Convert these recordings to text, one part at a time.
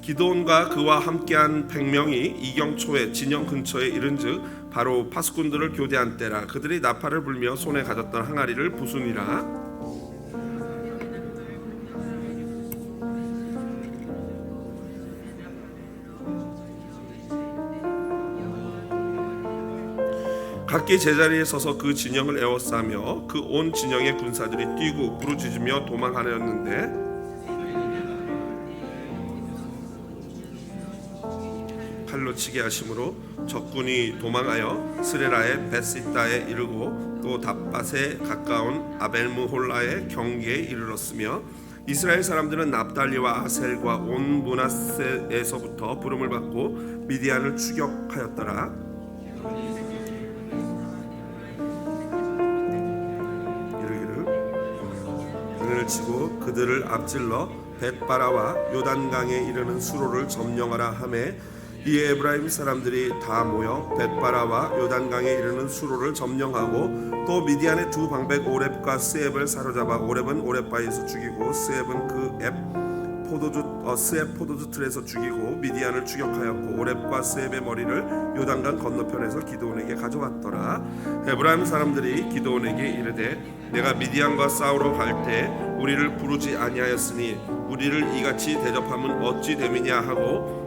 기드온과 그와 함께한 100명이 이경초에 진영 근처에 이른즉 바로 파수꾼들을 교대한 때라. 그들이 나팔을 불며 손에 가졌던 항아리를 부수니라. 각기 제자리에 서서 그 진영을 에워싸며 그 온 진영의 군사들이 뛰고 부르짖으며 도망하였는데 칼로 치게 하심으로 적군이 도망하여 스레라의 벳시다에 이르고 또 답밭에 가까운 아벨무홀라의 경계에 이르렀으며 이스라엘 사람들은 납달리와 아셀과 온 므낫세에서부터 부름을 받고 미디안을 추격하였더라. 이르기를 치고 그들을 앞질러 벳바라와 요단강에 이르는 수로를 점령하라 하매 이에 에브라임 사람들이 다 모여 벳바라와 요단강에 이르는 수로를 점령하고 또 미디안의 두 방백 오렙과 스앱을 사로잡아 오렙은 오렙바에서 죽이고 스앱은 그 스앱 포도주 틀에서 죽이고 미디안을 추격하였고 오렙과 스앱의 머리를 요단강 건너편에서 기드온에게 가져왔더라. 에브라임 사람들이 기드온에게 이르되 내가 미디안과 싸우러 갈 때 우리를 부르지 아니하였으니 우리를 이같이 대접함은 어찌 됨이냐 하고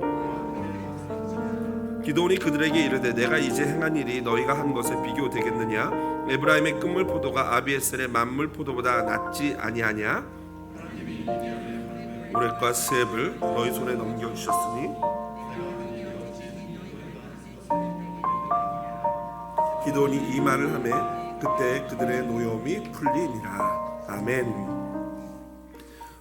기드온이 그들에게 이르되 내가 이제 행한 일이 너희가 한 것에 비교되겠느냐? 에브라임의 끝물 포도가 아비에셀의 만물 포도보다 낫지 아니하냐? 오렙과 스앱을 너희 손에 넘겨주셨으니 기드온이 이 말을 하매 그때 그들의 노여움이 풀리니라. 아멘.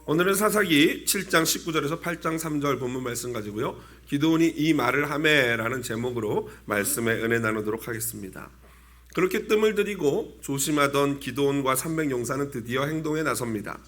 오늘은 사사기 7장 19절에서 8장 3절 본문 말씀 가지고요, 기드온이 이 말을 하매라는 제목으로 말씀의 은혜 나누도록 하겠습니다. 그렇게 뜸을 들이고 조심하던 기드온과 300용사는 드디어 행동에 나섭니다.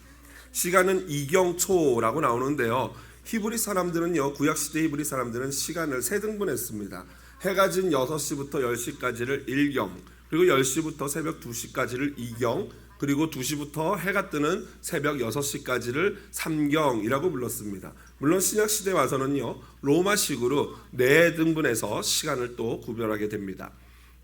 시간은 이경초라고 나오는데요, 히브리 사람들은요, 구약시대 히브리 사람들은 시간을 세 등분했습니다. 해가 진 6시부터 10시까지를 1경, 그리고 10시부터 새벽 2시까지를 2경, 그리고 2시부터 해가 뜨는 새벽 6시까지를 3경이라고 불렀습니다. 물론 신약시대에 와서는요, 로마식으로 4등분해서 시간을 또 구별하게 됩니다.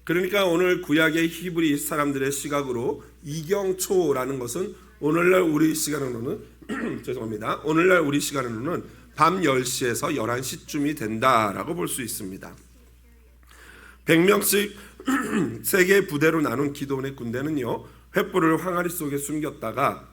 그러니까 오늘 구약의 히브리 사람들의 시각으로 이경초라는 것은 오늘날 우리 시간으로는 죄송합니다. 오늘날 우리 시간으로는 밤 10시에서 11시쯤이 된다라고 볼 수 있습니다. 100명씩 3개의 부대로 나눈 기드온의 군대는요, 횃불을 항아리 속에 숨겼다가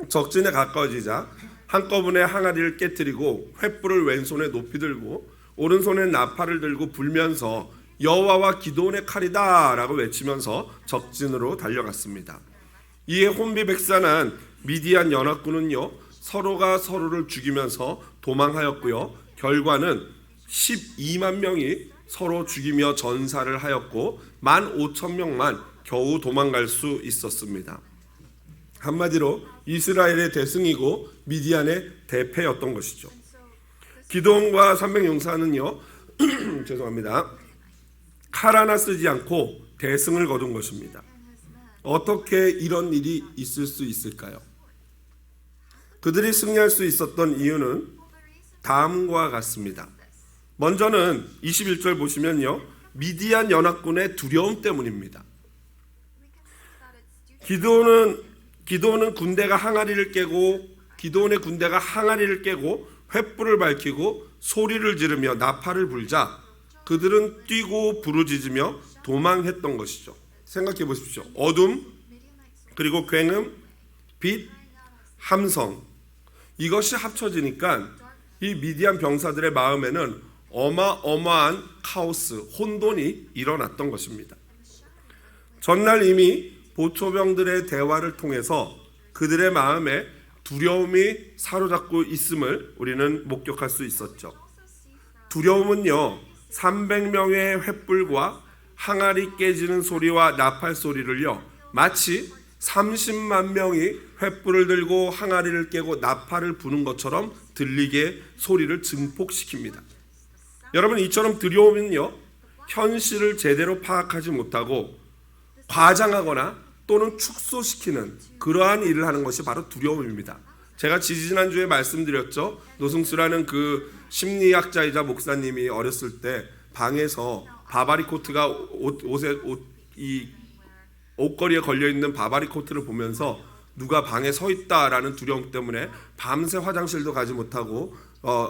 적진에 가까워지자 한꺼번에 항아리를 깨뜨리고 횃불을 왼손에 높이 들고 오른손에 나팔을 들고 불면서 여호와와 기드온의 칼이다 라고 외치면서 적진으로 달려갔습니다. 이에 혼비백산한 미디안 연합군은요, 서로가 서로를 죽이면서 도망하였고요, 결과는 12만 명이 서로 죽이며 전사를 하였고 15,000명만 겨우 도망갈 수 있었습니다. 한마디로 이스라엘의 대승이고 미디안의 대패였던 것이죠. 기드온과 300용사는요 죄송합니다. 칼 하나 쓰지 않고 대승을 거둔 것입니다. 어떻게 이런 일이 있을 수 있을까요? 그들이 승리할 수 있었던 이유는 다음과 같습니다. 먼저는 21절 보시면요, 미디안 연합군의 두려움 때문입니다. 기드온의 군대가 항아리를 깨고 횃불을 밝히고 소리를 지르며 나팔을 불자 그들은 뛰고 부르짖으며 도망했던 것이죠. 생각해 보십시오. 어둠, 그리고 굉음, 빛, 함성, 이것이 합쳐지니까 이 미디안 병사들의 마음에는 어마어마한 카오스, 혼돈이 일어났던 것입니다. 전날 이미 보초병들의 대화를 통해서 그들의 마음에 두려움이 사로잡고 있음을 우리는 목격할 수 있었죠. 두려움은요, 300명의 횃불과 항아리 깨지는 소리와 나팔 소리를요, 마치 30만 명이 횃불을 들고 항아리를 깨고 나팔을 부는 것처럼 들리게 소리를 증폭시킵니다. 여러분, 이처럼 두려움은요, 현실을 제대로 파악하지 못하고 과장하거나 또는 축소시키는 그러한 일을 하는 것이 바로 두려움입니다. 제가 지지난주에 말씀드렸죠. 노승수라는 그 심리학자이자 목사님이 어렸을 때 방에서 바바리 코트가 이 옷걸이에 걸려있는 바바리 코트를 보면서 누가 방에 서 있다라는 두려움 때문에 밤새 화장실도 가지 못하고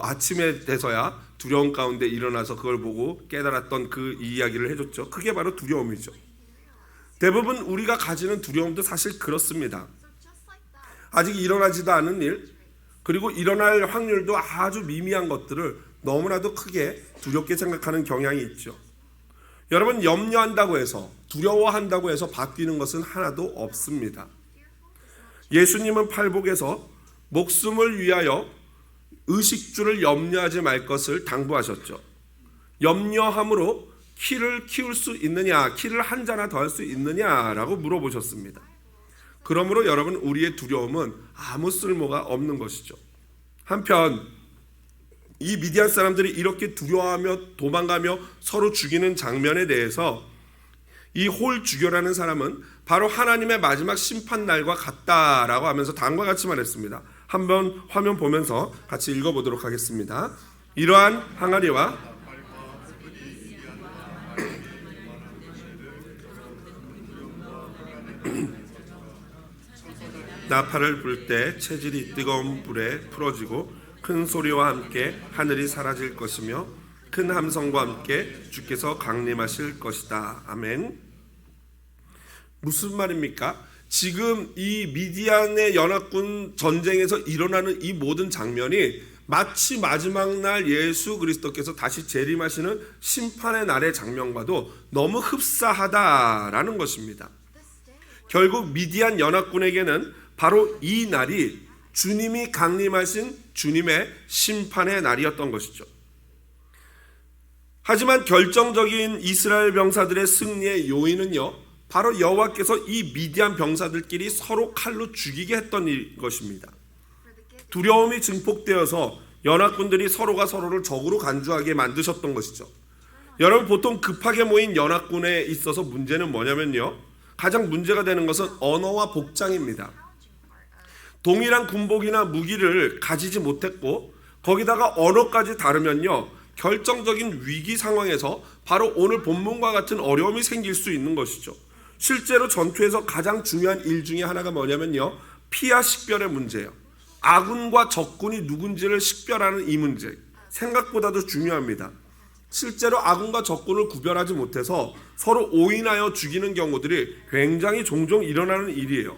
아침에 돼서야 두려움 가운데 일어나서 그걸 보고 깨달았던 그 이야기를 해줬죠. 그게 바로 두려움이죠. 대부분 우리가 가지는 두려움도 사실 그렇습니다. 아직 일어나지도 않은 일, 그리고 일어날 확률도 아주 미미한 것들을 너무나도 크게 두렵게 생각하는 경향이 있죠. 여러분, 염려한다고 해서, 두려워한다고 해서 바뀌는 것은 하나도 없습니다. 예수님은 팔복에서 목숨을 위하여 의식주를 염려하지 말 것을 당부하셨죠. 염려함으로 키를 키울 수 있느냐, 키를 한 자나 더 할 수 있느냐라고 물어보셨습니다. 그러므로 여러분, 우리의 두려움은 아무 쓸모가 없는 것이죠. 한편 이 미디안 사람들이 이렇게 두려워하며 도망가며 서로 죽이는 장면에 대해서 이 홀주교라는 사람은 바로 하나님의 마지막 심판 날과 같다라고 하면서 다음과 같이 말했습니다. 한번 화면 보면서 같이 읽어보도록 하겠습니다. 이러한 항아리와 나팔을 불 때 체질이 뜨거운 불에 풀어지고 큰 소리와 함께 하늘이 사라질 것이며 큰 함성과 함께 주께서 강림하실 것이다. 아멘. 무슨 말입니까? 지금 이 미디안의 연합군 전쟁에서 일어나는 이 모든 장면이 마치 마지막 날 예수 그리스도께서 다시 재림하시는 심판의 날의 장면과도 너무 흡사하다라는 것입니다. 결국 미디안 연합군에게는 바로 이 날이 주님이 강림하신 주님의 심판의 날이었던 것이죠. 하지만 결정적인 이스라엘 병사들의 승리의 요인은요, 바로 여호와께서 이 미디안 병사들끼리 서로 칼로 죽이게 했던 것입니다. 두려움이 증폭되어서 연합군들이 서로가 서로를 적으로 간주하게 만드셨던 것이죠. 여러분, 보통 급하게 모인 연합군에 있어서 문제는 뭐냐면요, 가장 문제가 되는 것은 언어와 복장입니다. 동일한 군복이나 무기를 가지지 못했고 거기다가 언어까지 다르면요, 결정적인 위기 상황에서 바로 오늘 본문과 같은 어려움이 생길 수 있는 것이죠. 실제로 전투에서 가장 중요한 일 중에 하나가 뭐냐면요, 피하 식별의 문제예요. 아군과 적군이 누군지를 식별하는 이 문제, 생각보다도 중요합니다. 실제로 아군과 적군을 구별하지 못해서 서로 오인하여 죽이는 경우들이 굉장히 종종 일어나는 일이에요.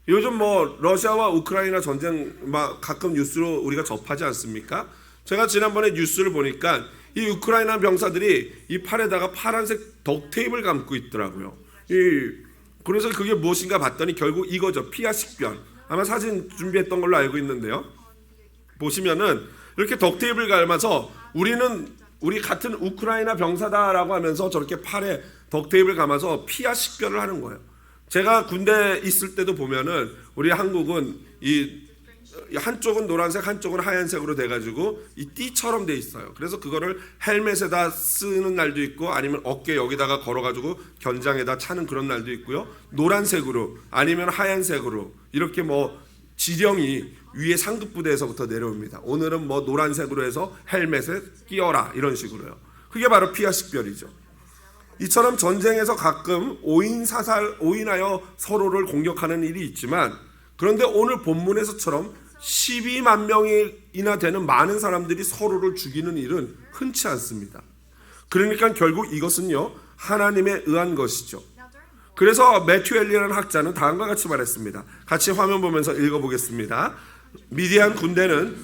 요즘 러시아와 우크라이나 전쟁 가끔 뉴스로 우리가 접하지 않습니까? 제가 지난번에 뉴스를 보니까 이 우크라이나 병사들이 이 팔에다가 파란색 덕테이프를 감고 있더라고요. 그래서 그게 무엇인가 봤더니 결국 이거죠. 피하 식별. 아마 사진 준비했던 걸로 알고 있는데요. 보시면은 이렇게 덕테이프를 감아서 우리 같은 우크라이나 병사다라고 하면서 저렇게 팔에 덕테이프를 감아서 피하 식별을 하는 거예요. 제가 군대 있을 때도 보면은 우리 한국은 이 한쪽은 노란색, 한쪽은 하얀색으로 돼가지고 이 띠처럼 돼 있어요. 그래서 그거를 헬멧에다 쓰는 날도 있고 아니면 어깨 여기다가 걸어가지고 견장에다 차는 그런 날도 있고요. 노란색으로 아니면 하얀색으로 이렇게 지령이 위에 상급 부대에서부터 내려옵니다. 오늘은 노란색으로 해서 헬멧에 끼워라 이런 식으로요. 그게 바로 피하 식별이죠. 이처럼 전쟁에서 가끔 오인하여 서로를 공격하는 일이 있지만, 그런데 오늘 본문에서처럼 12만 명이나 되는 많은 사람들이 서로를 죽이는 일은 흔치 않습니다. 그러니까 결국 이것은요, 하나님에 의한 것이죠. 그래서 매튜 엘리라는 학자는 다음과 같이 말했습니다. 같이 화면 보면서 읽어보겠습니다. 미디안 군대는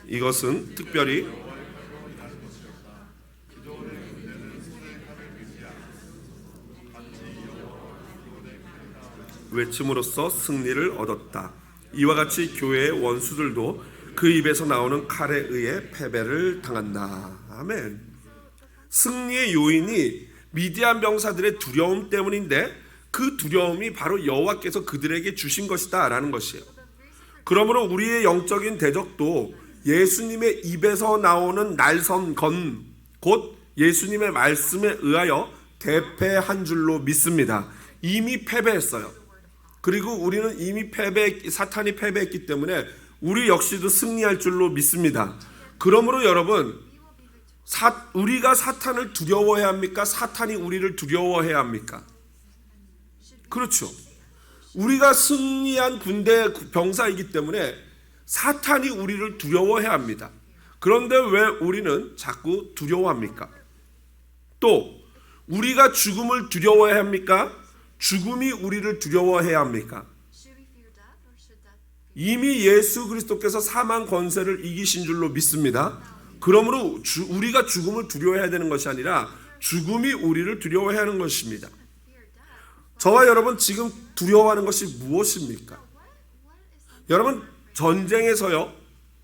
이것은 특별히 외침으로써 승리를 얻었다. 이와 같이 교회의 원수들도 그 입에서 나오는 칼에 의해 패배를 당한다. 아멘. 승리의 요인이 미디안 병사들의 두려움 때문인데 그 두려움이 바로 여호와께서 그들에게 주신 것이다 라는 것이에요. 그러므로 우리의 영적인 대적도 예수님의 입에서 나오는 날선건, 곧 예수님의 말씀에 의하여 대패한 줄로 믿습니다. 이미 패배했어요. 그리고 우리는 이미 사탄이 패배했기 때문에 우리 역시도 승리할 줄로 믿습니다. 그러므로 여러분, 우리가 사탄을 두려워해야 합니까? 사탄이 우리를 두려워해야 합니까? 그렇죠. 우리가 승리한 군대 병사이기 때문에 사탄이 우리를 두려워해야 합니다. 그런데 왜 우리는 자꾸 두려워합니까? 또 우리가 죽음을 두려워해야 합니까? 죽음이 우리를 두려워해야 합니까? 이미 예수 그리스도께서 사망 권세를 이기신 줄로 믿습니다. 그러므로 우리가 죽음을 두려워해야 되는 것이 아니라 죽음이 우리를 두려워해야 하는 것입니다. 저와 여러분 지금 두려워하는 것이 무엇입니까? 여러분 전쟁에서요,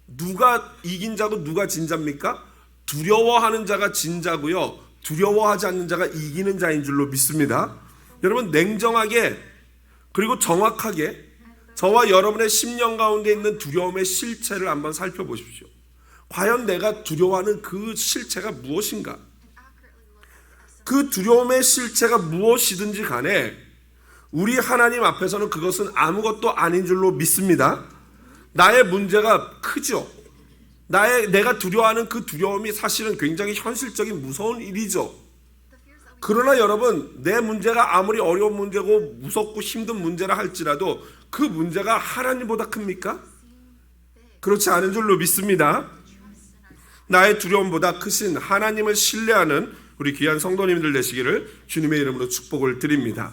누가 이긴 자고 누가 진 자입니까? 두려워하는 자가 진 자고요, 두려워하지 않는 자가 이기는 자인 줄로 믿습니다. 여러분 냉정하게 그리고 정확하게 저와 여러분의 심령 가운데 있는 두려움의 실체를 한번 살펴보십시오. 과연 내가 두려워하는 그 실체가 무엇인가? 그 두려움의 실체가 무엇이든지 간에 우리 하나님 앞에서는 그것은 아무것도 아닌 줄로 믿습니다. 나의 문제가 크죠. 내가 두려워하는 그 두려움이 사실은 굉장히 현실적인 무서운 일이죠. 그러나 여러분, 내 문제가 아무리 어려운 문제고 무섭고 힘든 문제라 할지라도 그 문제가 하나님보다 큽니까? 그렇지 않은 줄로 믿습니다. 나의 두려움보다 크신 하나님을 신뢰하는 우리 귀한 성도님들 되시기를 주님의 이름으로 축복을 드립니다.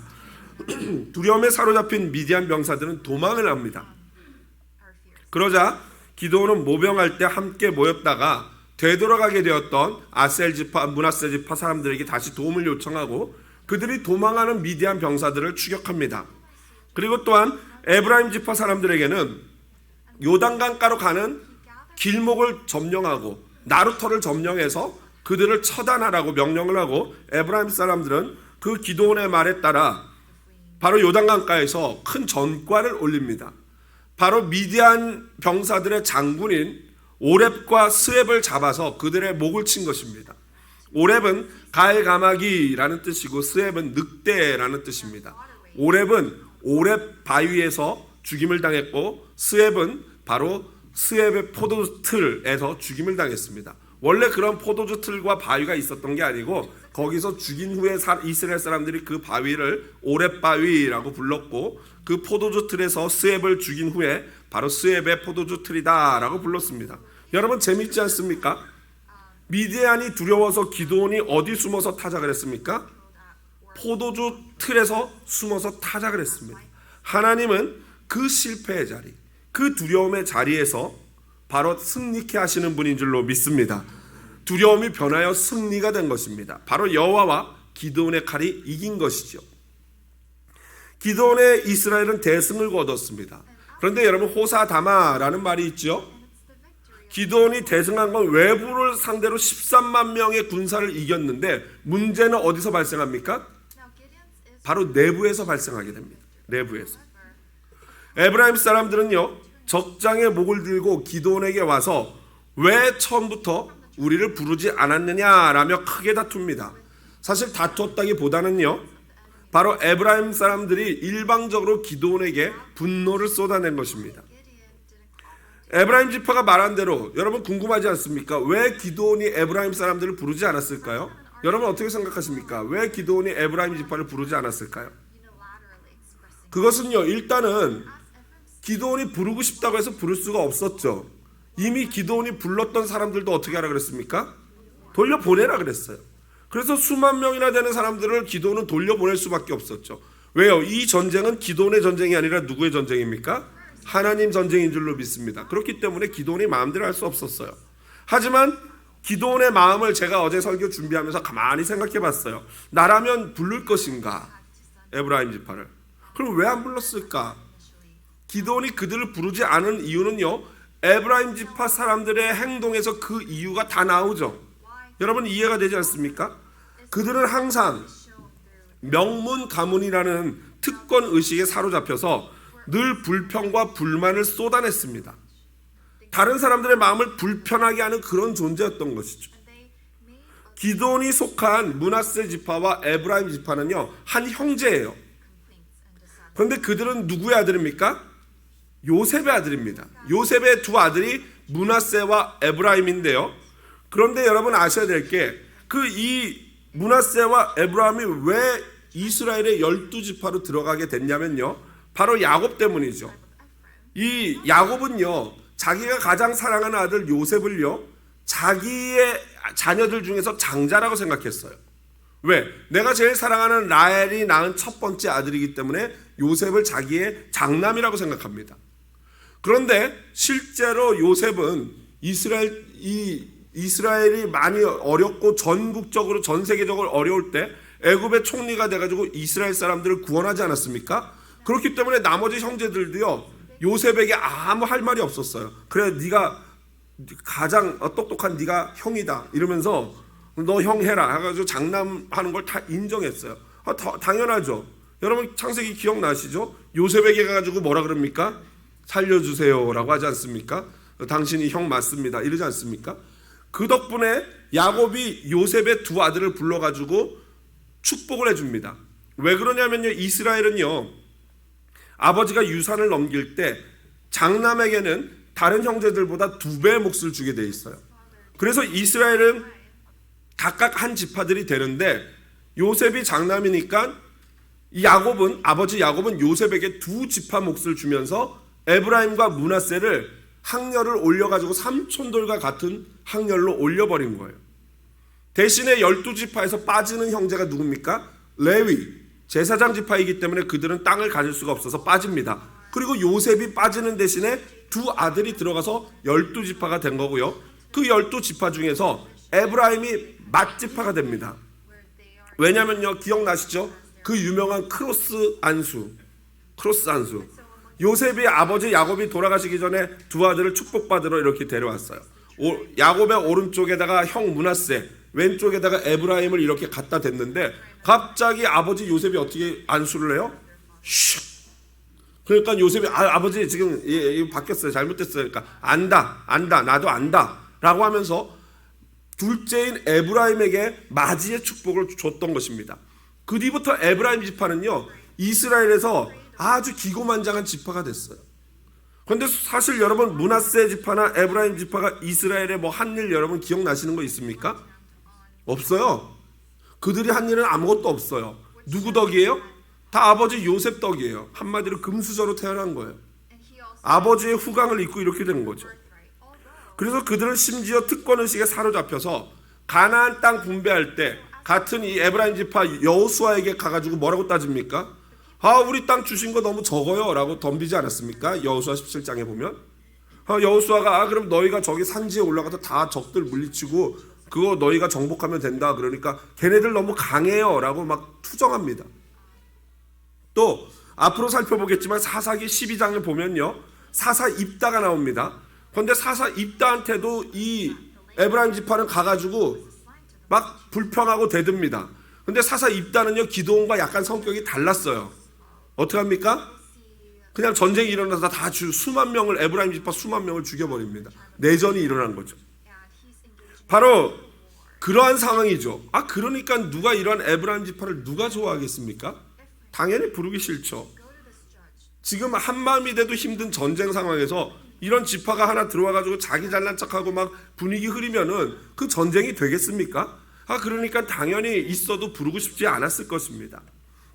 두려움에 사로잡힌 미디안 병사들은 도망을 합니다. 그러자 기드온은 모병할 때 함께 모였다가 되돌아가게 되었던 아셀 지파, 므낫세 지파 사람들에게 다시 도움을 요청하고 그들이 도망하는 미디안 병사들을 추격합니다. 그리고 또한 에브라임 지파 사람들에게는 요단강가로 가는 길목을 점령하고 나루터를 점령해서 그들을 처단하라고 명령을 하고 에브라임 사람들은 그 기드온의 말에 따라 바로 요단강가에서 큰 전과를 올립니다. 바로 미디안 병사들의 장군인 오렙과 스웹을 잡아서 그들의 목을 친 것입니다. 오렙은 갈가마기라는 뜻이고 스웹은 늑대라는 뜻입니다. 오렙은 오렙 바위에서 죽임을 당했고 스웹은 바로 스웹의 포도주 틀에서 죽임을 당했습니다. 원래 그런 포도주 틀과 바위가 있었던 게 아니고 거기서 죽인 후에 이스라엘 사람들이 그 바위를 오렙 바위라고 불렀고 그 포도주 틀에서 스웹을 죽인 후에 바로 스웹의 포도주 틀이다라고 불렀습니다. 여러분 재밌지 않습니까? 미디안이 두려워서 기드온이 어디 숨어서 타작을 했습니까? 포도주 틀에서 숨어서 타작을 했습니다. 하나님은 그 실패의 자리, 그 두려움의 자리에서 바로 승리케 하시는 분인 줄로 믿습니다. 두려움이 변하여 승리가 된 것입니다. 바로 여호와와 기드온의 칼이 이긴 것이죠. 기드온의 이스라엘은 대승을 거뒀습니다. 그런데 여러분 호사다마라는 말이 있죠. 기드온이 대승한 건 외부를 상대로 13만 명의 군사를 이겼는데 문제는 어디서 발생합니까? 바로 내부에서 발생하게 됩니다. 내부에서. 에브라임 사람들은요, 적장의 목을 들고 기드온에게 와서 왜 처음부터 우리를 부르지 않았느냐라며 크게 다툽니다. 사실 다투었다기보다는요, 바로 에브라임 사람들이 일방적으로 기드온에게 분노를 쏟아낸 것입니다. 에브라임 지파가 말한 대로 여러분 궁금하지 않습니까? 왜 기드온이 에브라임 사람들을 부르지 않았을까요? 여러분 어떻게 생각하십니까? 왜 기드온이 에브라임 지파를 부르지 않았을까요? 그것은요, 일단은 기드온이 부르고 싶다고 해서 부를 수가 없었죠. 이미 기드온이 불렀던 사람들도 어떻게 하라 그랬습니까? 돌려보내라 그랬어요. 그래서 수만 명이나 되는 사람들을 기드온은 돌려보낼 수밖에 없었죠. 왜요? 이 전쟁은 기드온의 전쟁이 아니라 누구의 전쟁입니까? 하나님 전쟁인 줄로 믿습니다. 그렇기 때문에 기드온이 마음대로 할 수 없었어요. 하지만 기드온의 마음을 제가 어제 설교 준비하면서 가만히 생각해 봤어요. 나라면 부를 것인가? 에브라임 지파를. 그럼 왜 안 불렀을까? 기드온이 그들을 부르지 않은 이유는요, 에브라임 지파 사람들의 행동에서 그 이유가 다 나오죠. 여러분 이해가 되지 않습니까? 그들은 항상 명문 가문이라는 특권 의식에 사로잡혀서 늘 불평과 불만을 쏟아냈습니다. 다른 사람들의 마음을 불편하게 하는 그런 존재였던 것이죠. 기드온이 속한 므낫세 지파와 에브라임 지파는요, 한 형제예요. 그런데 그들은 누구의 아들입니까? 요셉의 아들입니다. 요셉의 두 아들이 므낫세와 에브라임인데요. 그런데 여러분 아셔야 될 게 이 므낫세와 에브라임이 왜 이스라엘의 12지파로 들어가게 됐냐면요, 바로 야곱 때문이죠. 이 야곱은요, 자기가 가장 사랑하는 아들 요셉을요, 자기의 자녀들 중에서 장자라고 생각했어요. 왜? 내가 제일 사랑하는 라헬이 낳은 첫 번째 아들이기 때문에 요셉을 자기의 장남이라고 생각합니다. 그런데 실제로 요셉은 이스라엘이 많이 어렵고 전국적으로 전 세계적으로 어려울 때 애굽의 총리가 돼가지고 이스라엘 사람들을 구원하지 않았습니까? 그렇기 때문에 나머지 형제들도요, 요셉에게 아무 할 말이 없었어요. 그래, 네가 가장 똑똑한 네가 형이다 이러면서 너 형 해라 해가지고 장남하는 걸 다 인정했어요. 당연하죠. 여러분 창세기 기억나시죠? 요셉에게 가지고 뭐라 그럽니까? 살려주세요라고 하지 않습니까? 당신이 형 맞습니다 이러지 않습니까? 그 덕분에 야곱이 요셉의 두 아들을 불러가지고 축복을 해줍니다. 왜 그러냐면요, 이스라엘은요, 아버지가 유산을 넘길 때 장남에게는 다른 형제들보다 2배의 몫을 주게 돼 있어요. 그래서 이스라엘은 각각 한 지파들이 되는데 요셉이 장남이니까 아버지 야곱은 요셉에게 2지파 몫을 주면서 에브라임과 므낫세를 학렬을 올려가지고 삼촌들과 같은 학렬로 올려버린 거예요. 대신에 12지파에서 빠지는 형제가 누굽니까? 레위, 제사장 지파이기 때문에 그들은 땅을 가질 수가 없어서 빠집니다. 그리고 요셉이 빠지는 대신에 두 아들이 들어가서 12지파가 된 거고요. 그 12지파 중에서 에브라임이 맏지파가 됩니다. 왜냐면요, 기억나시죠? 그 유명한 크로스 안수. 요셉이 아버지 야곱이 돌아가시기 전에 두 아들을 축복받으러 이렇게 데려왔어요. 야곱의 오른쪽에다가 형 므낫세, 왼쪽에다가 에브라임을 이렇게 갖다 댔는데 갑자기 아버지 요셉이 어떻게 안수를 해요? 슉. 그러니까 요셉이 아버지 지금 이거 바뀌었어요, 잘못됐어요. 그러니까 안다 나도 안다 라고 하면서 둘째인 에브라임에게 맞이의 축복을 줬던 것입니다. 그 뒤부터 에브라임 지파는요, 이스라엘에서 아주 기고만장한 지파가 됐어요. 그런데 사실 여러분 므낫세 지파나 에브라임 지파가 이스라엘의 뭐 한 일 여러분 기억나시는 거 있습니까? 없어요. 그들이 한 일은 아무것도 없어요. 누구 덕이에요? 다 아버지 요셉 덕이에요. 한마디로 금수저로 태어난 거예요. 아버지의 후광을 입고 이렇게 된 거죠. 그래서 그들은 심지어 특권의식에 사로잡혀서 가나안 땅 분배할 때 같은 이 에브라임 지파 여호수아에게 가가지고 뭐라고 따집니까? 우리 땅 주신 거 너무 적어요 라고 덤비지 않았습니까? 여호수아 17장에 보면 여호수아가 그럼 너희가 저기 산지에 올라가서 다 적들 물리치고 그거 너희가 정복하면 된다. 그러니까 걔네들 너무 강해요 라고 막 투정합니다. 또 앞으로 살펴보겠지만 사사기 12장에 보면요, 사사 입다가 나옵니다. 그런데 사사 입다한테도 이 에브라임 지파는 가가지고 막 불평하고 대듭니다. 그런데 사사 입다는요, 기드온과 약간 성격이 달랐어요. 어떻게 합니까? 그냥 전쟁이 일어나서 다 수만 명을, 에브라임 지파 수만 명을 죽여버립니다. 내전이 일어난 거죠. 바로 그러한 상황이죠. 그러니까 누가 이러한 에브라임 지파를 누가 좋아하겠습니까? 당연히 부르기 싫죠. 지금 한마음이 돼도 힘든 전쟁 상황에서 이런 지파가 하나 들어와가지고 자기 잘난 척하고 막 분위기 흐리면은 그 전쟁이 되겠습니까? 그러니까 당연히 있어도 부르고 싶지 않았을 것입니다.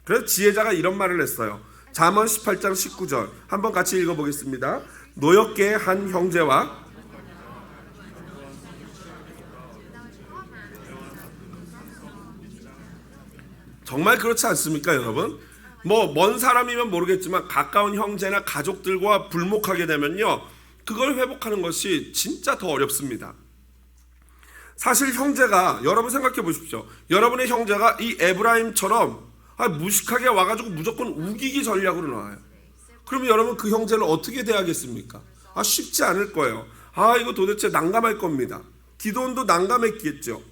그래서 지혜자가 이런 말을 했어요. 잠언 18장 19절 한번 같이 읽어보겠습니다. 노엽게 한 형제와 정말 그렇지 않습니까, 여러분? 뭐 먼 사람이면 모르겠지만 가까운 형제나 가족들과 불목하게 되면요, 그걸 회복하는 것이 진짜 더 어렵습니다. 사실 형제가, 여러분 생각해 보십시오. 여러분의 형제가 이 에브라임처럼 무식하게 와가지고 무조건 우기기 전략으로 나와요. 그러면 여러분 그 형제를 어떻게 대하겠습니까? 쉽지 않을 거예요. 이거 도대체 난감할 겁니다. 기드온도 난감했겠죠.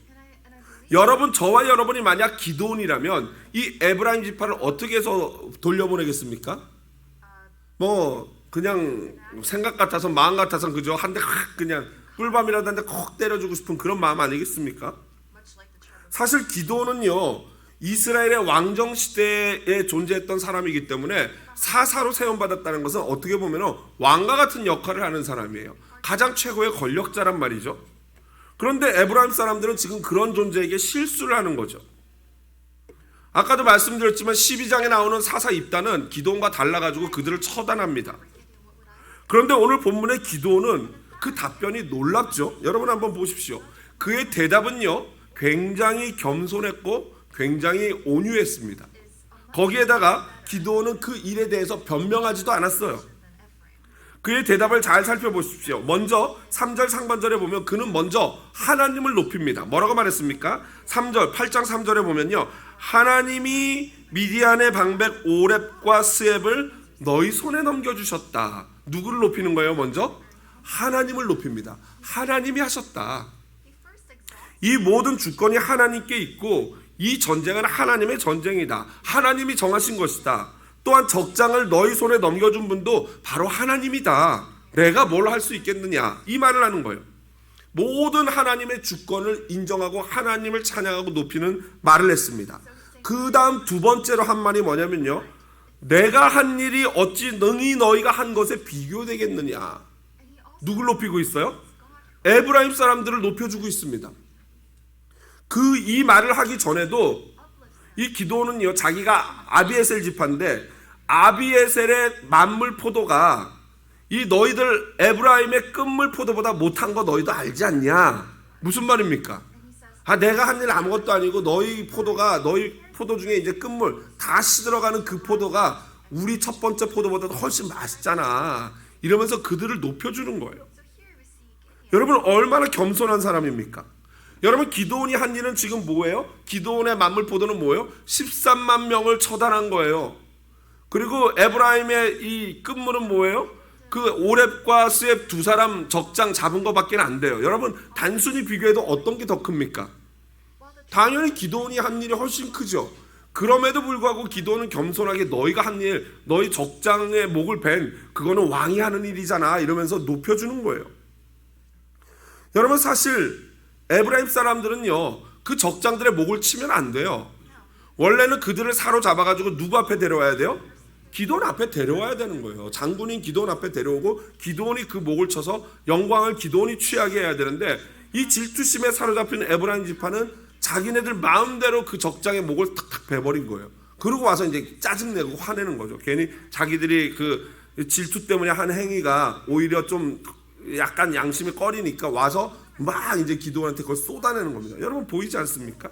여러분, 저와 여러분이 만약 기드온이라면 이 에브라임 지파를 어떻게 해서 돌려보내겠습니까? 뭐 그냥 생각 같아서 마음 같아서 그저 한 대 그냥 꿀밤이라도 한 대 콕 때려주고 싶은 그런 마음 아니겠습니까? 사실 기드온은요, 이스라엘의 왕정 시대에 존재했던 사람이기 때문에 사사로 세움받았다는 것은 어떻게 보면 왕과 같은 역할을 하는 사람이에요. 가장 최고의 권력자란 말이죠. 그런데 에브라임 사람들은 지금 그런 존재에게 실수를 하는 거죠. 아까도 말씀드렸지만 12장에 나오는 사사 입단은 기드온과 달라가지고 그들을 처단합니다. 그런데 오늘 본문의 기드온은 그 답변이 놀랍죠. 여러분 한번 보십시오. 그의 대답은요, 굉장히 겸손했고 굉장히 온유했습니다. 거기에다가 기드온은 그 일에 대해서 변명하지도 않았어요. 그의 대답을 잘 살펴보십시오. 먼저 3절 상반절에 보면 그는 먼저 하나님을 높입니다. 뭐라고 말했습니까? 8장 3절에 보면요, 하나님이 미디안의 방백 오렙과 스앱을 너희 손에 넘겨주셨다. 누구를 높이는 거예요? 먼저 하나님을 높입니다. 하나님이 하셨다. 이 모든 주권이 하나님께 있고 이 전쟁은 하나님의 전쟁이다. 하나님이 정하신 것이다. 또한 적장을 너희 손에 넘겨준 분도 바로 하나님이다. 내가 뭘 할 수 있겠느냐, 이 말을 하는 거예요. 모든 하나님의 주권을 인정하고 하나님을 찬양하고 높이는 말을 했습니다. 그 다음 두 번째로 한 말이 뭐냐면요, 내가 한 일이 어찌 능히 너희가 한 것에 비교되겠느냐. 누굴 높이고 있어요? 에브라임 사람들을 높여주고 있습니다. 이 말을 하기 전에도 이 기드온은요, 자기가 아비에셀 지파인데 아비에셀의 만물 포도가 이 너희들 에브라임의 끝물 포도보다 못한 거 너희도 알지 않냐? 무슨 말입니까? 내가 한 일 아무것도 아니고 너희 포도 중에 이제 끝물 다 시들어가는 그 포도가 우리 첫 번째 포도보다 훨씬 맛있잖아. 이러면서 그들을 높여주는 거예요. 여러분 얼마나 겸손한 사람입니까? 여러분 기드온이 한 일은 지금 뭐예요? 기드온의 만물 포도는 뭐예요? 13만 명을 처단한 거예요. 그리고 에브라임의 이 끝물은 뭐예요? 그 오렙과 스앱 두 사람 적장 잡은 것밖에 안 돼요. 여러분 단순히 비교해도 어떤 게 더 큽니까? 당연히 기드온이 한 일이 훨씬 크죠. 그럼에도 불구하고 기드온은 겸손하게 너희가 한 일, 너희 적장의 목을 벤 그거는 왕이 하는 일이잖아 이러면서 높여주는 거예요. 여러분 사실 에브라임 사람들은요, 그 적장들의 목을 치면 안 돼요. 원래는 그들을 사로잡아가지고 누구 앞에 데려와야 돼요? 기드온 앞에 데려와야 되는 거예요. 장군인 기드온 앞에 데려오고 기드온이 그 목을 쳐서 영광을 기드온이 취하게 해야 되는데, 이 질투심에 사로잡힌 에브라임 지파는 자기네들 마음대로 그 적장의 목을 탁탁 베버린 거예요. 그러고 와서 이제 짜증내고 화내는 거죠. 괜히 자기들이 그 질투 때문에 한 행위가 오히려 좀 약간 양심이 꺼리니까 와서 막 이제 기드온한테 그걸 쏟아내는 겁니다. 여러분 보이지 않습니까?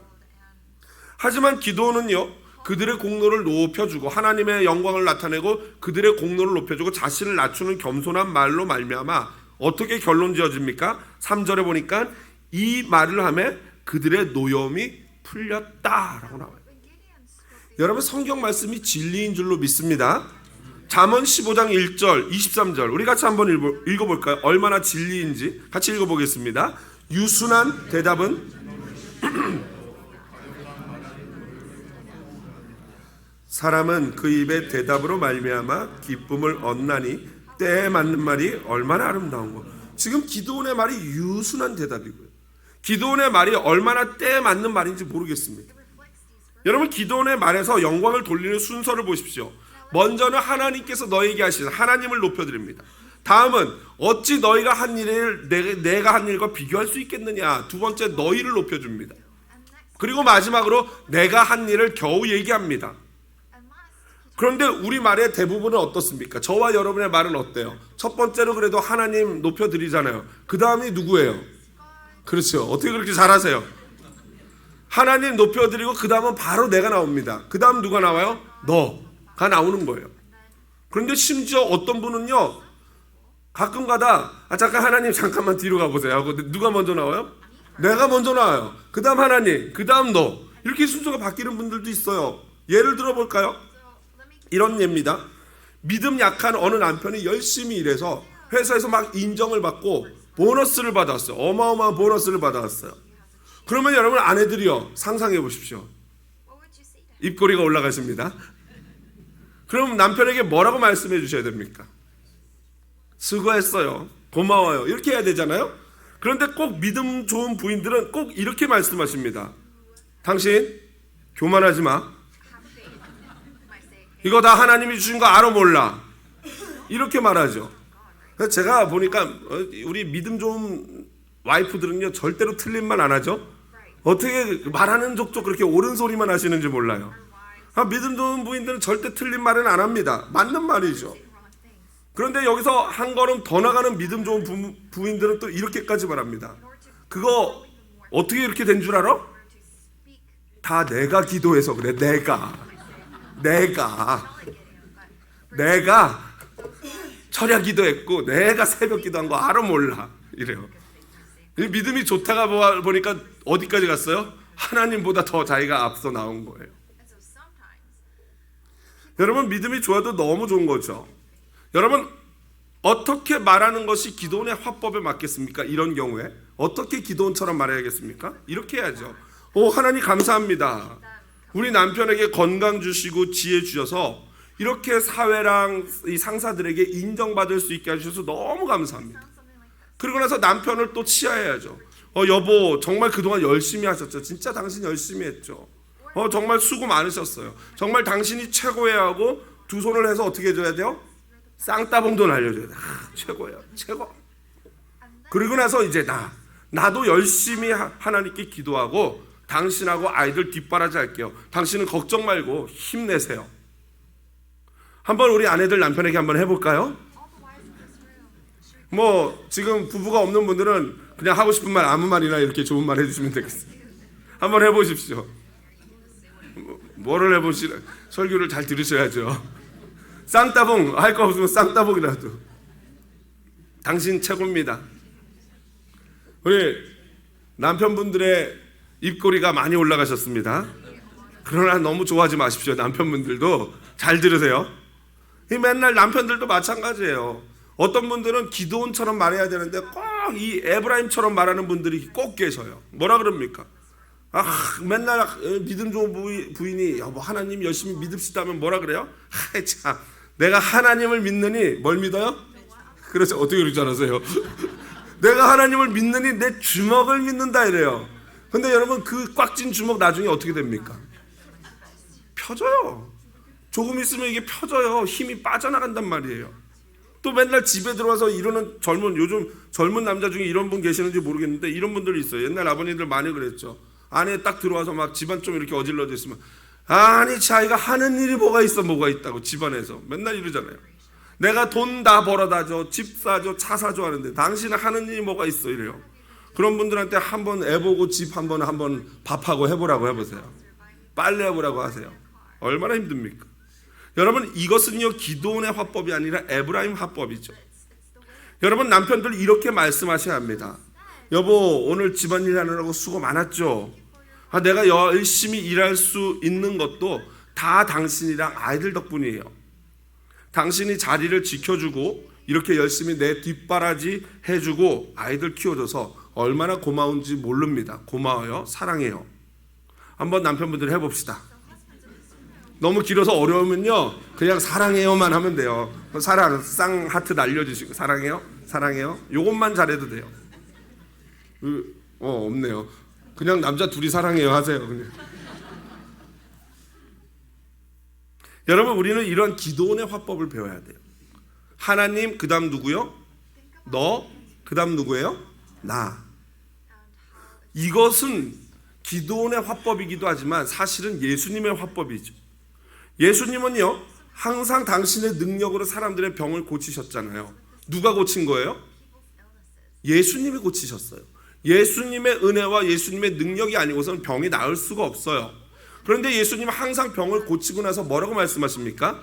하지만 기드온은요, 그들의 공로를 높여주고 하나님의 영광을 나타내고 그들의 공로를 높여주고 자신을 낮추는 겸손한 말로 말미암아 어떻게 결론 지어집니까? 3절에 보니까 이 말을 하며 그들의 노여움이 풀렸다라고 나와요. 여러분 성경 말씀이 진리인 줄로 믿습니다. 잠언 15장 1절 23절 우리 같이 한번 읽어볼까요? 얼마나 진리인지 같이 읽어보겠습니다. 유순한 대답은 사람은 그 입의 대답으로 말미암아 기쁨을 얻나니 때에 맞는 말이 얼마나 아름다운 거. 지금 기드온의 말이 유순한 대답이고요. 기드온의 말이 얼마나 때에 맞는 말인지 모르겠습니다. 여러분 기드온의 말에서 영광을 돌리는 순서를 보십시오. 먼저는 하나님께서 너에게 하신 하나님을 높여드립니다. 다음은 어찌 너희가 한 일을 내가 한 일과 비교할 수 있겠느냐. 두 번째 너희를 높여줍니다. 그리고 마지막으로 내가 한 일을 겨우 얘기합니다. 그런데 우리 말의 대부분은 어떻습니까? 저와 여러분의 말은 어때요? 첫 번째로 그래도 하나님 높여드리잖아요. 그 다음이 누구예요? 그렇죠. 어떻게 그렇게 잘하세요? 하나님 높여드리고 그 다음은 바로 내가 나옵니다. 그 다음 누가 나와요? 너가 나오는 거예요. 그런데 심지어 어떤 분은요, 가끔가다 잠깐 하나님 잠깐만 뒤로 가보세요 하고 누가 먼저 나와요? 내가 먼저 나와요. 그 다음 하나님, 그 다음 너. 이렇게 순서가 바뀌는 분들도 있어요. 예를 들어볼까요? 이런 예입니다. 믿음 약한 어느 남편이 열심히 일해서 회사에서 막 인정을 받고 보너스를 받았어요. 어마어마한 보너스를 받았어요. 그러면 여러분 아내들이요, 상상해 보십시오. 입꼬리가 올라가십니다. 그럼 남편에게 뭐라고 말씀해 주셔야 됩니까? 수고했어요, 고마워요, 이렇게 해야 되잖아요. 그런데 꼭 믿음 좋은 부인들은 꼭 이렇게 말씀하십니다. 당신 교만하지 마. 이거 다 하나님이 주신 거 알아 몰라. 이렇게 말하죠. 그래서 제가 보니까 우리 믿음 좋은 와이프들은요 절대로 틀린 말 안 하죠. 어떻게 말하는 족족 그렇게 옳은 소리만 하시는지 몰라요. 믿음 좋은 부인들은 절대 틀린 말은 안 합니다. 맞는 말이죠. 그런데 여기서 한 걸음 더 나가는 믿음 좋은 부인들은 또 이렇게까지 말합니다. 그거 어떻게 이렇게 된 줄 알아? 다 내가 기도해서 그래. 내가 철야 기도했고 내가 새벽 기도한 거 알아 몰라 이래요. 믿음이 좋다가 보니까 어디까지 갔어요? 하나님보다 더 자기가 앞서 나온 거예요. 여러분 믿음이 좋아도 너무 좋은 거죠. 여러분 어떻게 말하는 것이 기도원의 화법에 맞겠습니까? 이런 경우에 어떻게 기도원처럼 말해야겠습니까? 이렇게 해야죠. 하나님 감사합니다. 우리 남편에게 건강 주시고 지혜 주셔서 이렇게 사회랑 이 상사들에게 인정받을 수 있게 해주셔서 너무 감사합니다. 그러고 나서 남편을 또 치하해야죠. 여보 정말 그동안 열심히 하셨죠. 진짜 당신 열심히 했죠. 정말 수고 많으셨어요. 정말 당신이 최고예요 하고 두 손을 해서 어떻게 해줘야 돼요? 쌍따봉도 날려줘야 돼. 최고예요. 최고. 그리고 나서 이제 나도 열심히 하나님께 기도하고 당신하고 아이들 뒷바라지 할게요. 당신은 걱정 말고 힘내세요. 한번 우리 아내들 남편에게 한번 해볼까요? 뭐 지금 부부가 없는 분들은 그냥 하고 싶은 말 아무 말이나 이렇게 좋은 말 해주시면 되겠습니다. 한번 해보십시오. 뭐를 해보시나 설교를 잘 들으셔야죠. 쌍따봉 할 거 없으면 쌍따봉이라도. 당신 최고입니다. 우리 남편분들의 입꼬리가 많이 올라가셨습니다. 그러나 너무 좋아하지 마십시오. 남편분들도 잘 들으세요. 맨날 남편들도 마찬가지예요. 어떤 분들은 기도원처럼 말해야 되는데 꼭 이 에브라임처럼 말하는 분들이 꼭 계셔요. 뭐라 그럽니까? 맨날 믿음 좋은 부인이 여보 하나님 열심히 믿읍시다 하면 뭐라 그래요? 참 내가 하나님을 믿느니 뭘 믿어요? 그래서 어떻게 그럴 줄 알았어요? 내가 하나님을 믿느니 내 주먹을 믿는다 이래요. 근데 여러분 그 꽉 찐 주먹 나중에 어떻게 됩니까? 펴져요. 조금 있으면 이게 펴져요. 힘이 빠져나간단 말이에요. 또 맨날 집에 들어와서 이러는 요즘 젊은 남자 중에 이런 분 계시는지 모르겠는데 이런 분들이 있어요. 옛날 아버님들 많이 그랬죠. 안에 딱 들어와서 막 집안 좀 이렇게 어질러져 있으면 아니 자기가 하는 일이 뭐가 있다고 집안에서 맨날 이러잖아요. 내가 돈 다 벌어다 줘, 집 사줘, 차 사줘 하는데 당신은 하는 일이 뭐가 있어 이래요. 그런 분들한테 한번 애보고 집 한번 밥하고 해보라고 해보세요. 빨래 해보라고 하세요. 얼마나 힘듭니까? 여러분 이것은요 기도원의 화법이 아니라 에브라임 화법이죠. 여러분 남편들 이렇게 말씀하셔야 합니다. 여보 오늘 집안일 하느라고 수고 많았죠. 내가 열심히 일할 수 있는 것도 다 당신이랑 아이들 덕분이에요. 당신이 자리를 지켜주고 이렇게 열심히 내 뒷바라지 해주고 아이들 키워줘서 얼마나 고마운지 모릅니다. 고마워요. 사랑해요. 한번 남편분들 해봅시다. 너무 길어서 어려우면요 그냥 사랑해요만 하면 돼요. 사랑 쌍하트 날려주시고 사랑해요 요것만 잘해도 돼요. 없네요. 그냥 남자 둘이 사랑해요 하세요. 그냥. 여러분 우리는 이런 기도원의 화법을 배워야 돼요. 하나님 그 다음 누구요? 너 그 다음 누구예요? 나. 이것은 기도원의 화법이기도 하지만 사실은 예수님의 화법이죠. 예수님은요 항상 당신의 능력으로 사람들의 병을 고치셨잖아요. 누가 고친 거예요? 예수님이 고치셨어요. 예수님의 은혜와 예수님의 능력이 아니고서는 병이 나을 수가 없어요. 그런데 예수님은 항상 병을 고치고 나서 뭐라고 말씀하십니까?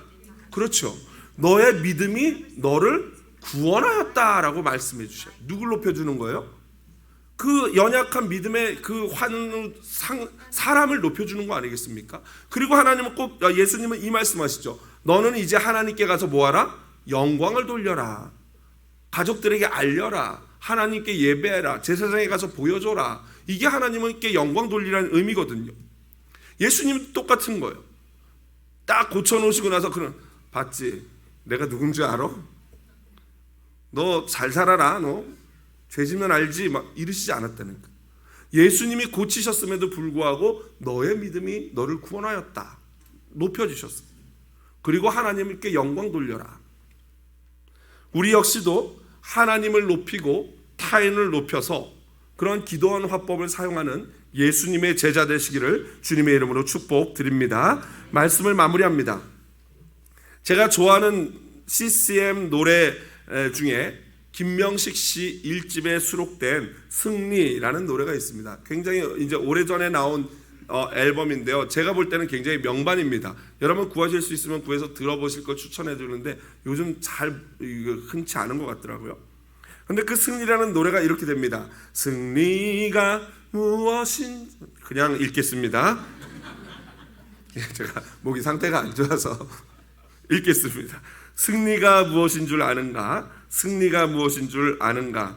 그렇죠. 너의 믿음이 너를 구원하였다라고 말씀해 주셔요. 누굴 높여주는 거예요? 그 연약한 믿음의 그 사람을 높여주는 거 아니겠습니까? 그리고 하나님은 예수님은 이 말씀하시죠. 너는 이제 하나님께 가서 뭐하라? 영광을 돌려라. 가족들에게 알려라. 하나님께 예배해라. 제사장에 가서 보여줘라. 이게 하나님께 영광 돌리라는 의미거든요. 예수님도 똑같은 거예요. 딱 고쳐놓으시고 나서 봤지? 내가 누군지 알아? 너 잘 살아라. 너 죄지면 알지? 막 이러시지 않았다는 거예요. 예수님이 고치셨음에도 불구하고 너의 믿음이 너를 구원하였다. 높여주셨어. 그리고 하나님께 영광 돌려라. 우리 역시도 하나님을 높이고 타인을 높여서 그런 기도원 화법을 사용하는 예수님의 제자 되시기를 주님의 이름으로 축복드립니다. 말씀을 마무리합니다. 제가 좋아하는 CCM 노래 중에 김명식 씨 1집에 수록된 승리라는 노래가 있습니다. 굉장히 이제 오래전에 나온 앨범인데요. 제가 볼 때는 굉장히 명반입니다. 여러분 구하실 수 있으면 구해서 들어보실 걸 추천해 주는데 요즘 잘 흔치 않은 것 같더라고요. 근데 그 승리라는 노래가 이렇게 됩니다. 승리가 무엇인, 그냥 읽겠습니다. 제가 목이 상태가 안 좋아서 읽겠습니다. 승리가 무엇인 줄 아는가? 승리가 무엇인 줄 아는가?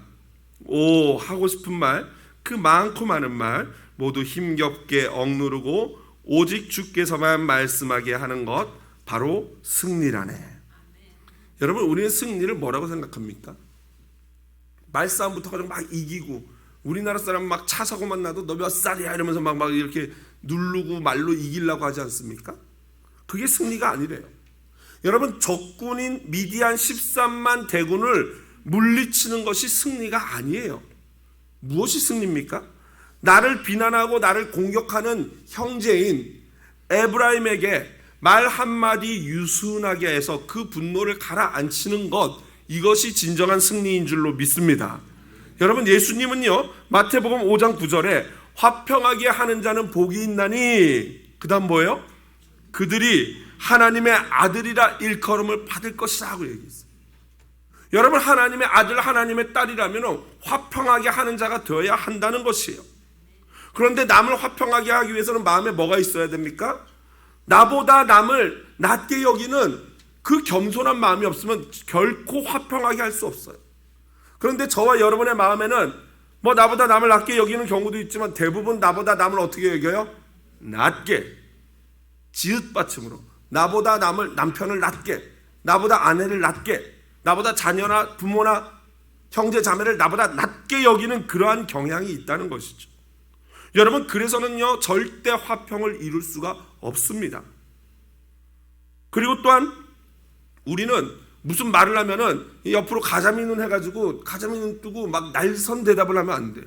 오, 하고 싶은 말, 그 많고 많은 말 모두 힘겹게 억누르고 오직 주께서만 말씀하게 하는 것, 바로 승리라네. 여러분, 우리는 승리를 뭐라고 생각합니까? 말싸움부터 가지고 막 이기고, 우리나라 사람 막 차 사고만 나도 너 몇 살이야 이러면서 막 이렇게 누르고 말로 이기려고 하지 않습니까? 그게 승리가 아니래요. 여러분, 적군인 미디안 13만 대군을 물리치는 것이 승리가 아니에요. 무엇이 승리입니까? 나를 비난하고 나를 공격하는 형제인 에브라임에게 말 한마디 유순하게 해서 그 분노를 가라앉히는 것, 이것이 진정한 승리인 줄로 믿습니다. 여러분, 예수님은요, 마태복음 5장 9절에 화평하게 하는 자는 복이 있나니, 그 다음 뭐예요? 그들이 하나님의 아들이라 일컬음을 받을 것이다 하고 얘기했어요. 여러분, 하나님의 아들, 하나님의 딸이라면 화평하게 하는 자가 되어야 한다는 것이에요. 그런데 남을 화평하게 하기 위해서는 마음에 뭐가 있어야 됩니까? 나보다 남을 낮게 여기는 그 겸손한 마음이 없으면 결코 화평하게 할 수 없어요. 그런데 저와 여러분의 마음에는 뭐 나보다 남을 낮게 여기는 경우도 있지만 대부분 나보다 남을 어떻게 여겨요? 낮게, 지읒받침으로. 나보다 남편을 낮게, 나보다 아내를 낮게, 나보다 자녀나 부모나 형제 자매를 나보다 낮게 여기는 그러한 경향이 있다는 것이죠. 여러분, 그래서는요 절대 화평을 이룰 수가 없습니다. 그리고 또한 우리는 무슨 말을 하면은 옆으로 가자미 눈 해가지고 가자미 눈 뜨고 막 날선 대답을 하면 안 돼요.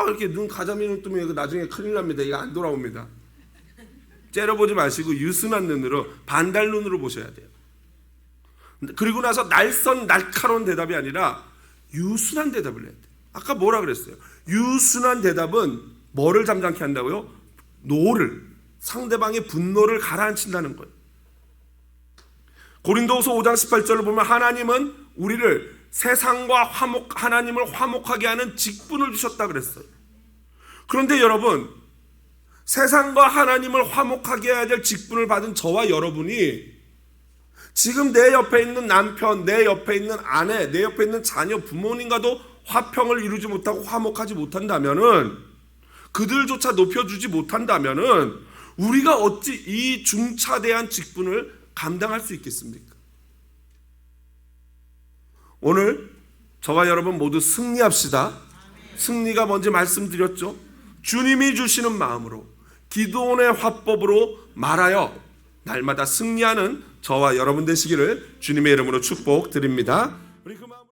이렇게 눈 가자미 눈 뜨면 나중에 큰일 납니다. 이거 안 돌아옵니다. 째려보지 마시고 유순한 눈으로, 반달 눈으로 보셔야 돼요. 그리고 나서 날카로운 대답이 아니라 유순한 대답을 해야 돼요. 아까 뭐라 그랬어요? 유순한 대답은 뭐를 잠잠케 한다고요? 상대방의 분노를 가라앉힌다는 거예요. 고린도후서 5장 18절을 보면 하나님은 우리를 세상과 하나님을 화목하게 하는 직분을 주셨다 그랬어요. 그런데 여러분, 세상과 하나님을 화목하게 해야 될 직분을 받은 저와 여러분이 지금 내 옆에 있는 남편, 내 옆에 있는 아내, 내 옆에 있는 자녀, 부모님과도 화평을 이루지 못하고 화목하지 못한다면은, 그들조차 높여주지 못한다면은 우리가 어찌 이 중차대한 직분을 감당할 수 있겠습니까? 오늘 저와 여러분 모두 승리합시다. 승리가 뭔지 말씀드렸죠. 주님이 주시는 마음으로, 기도원의 화법으로 말하여 날마다 승리하는 저와 여러분 되시기를 주님의 이름으로 축복드립니다.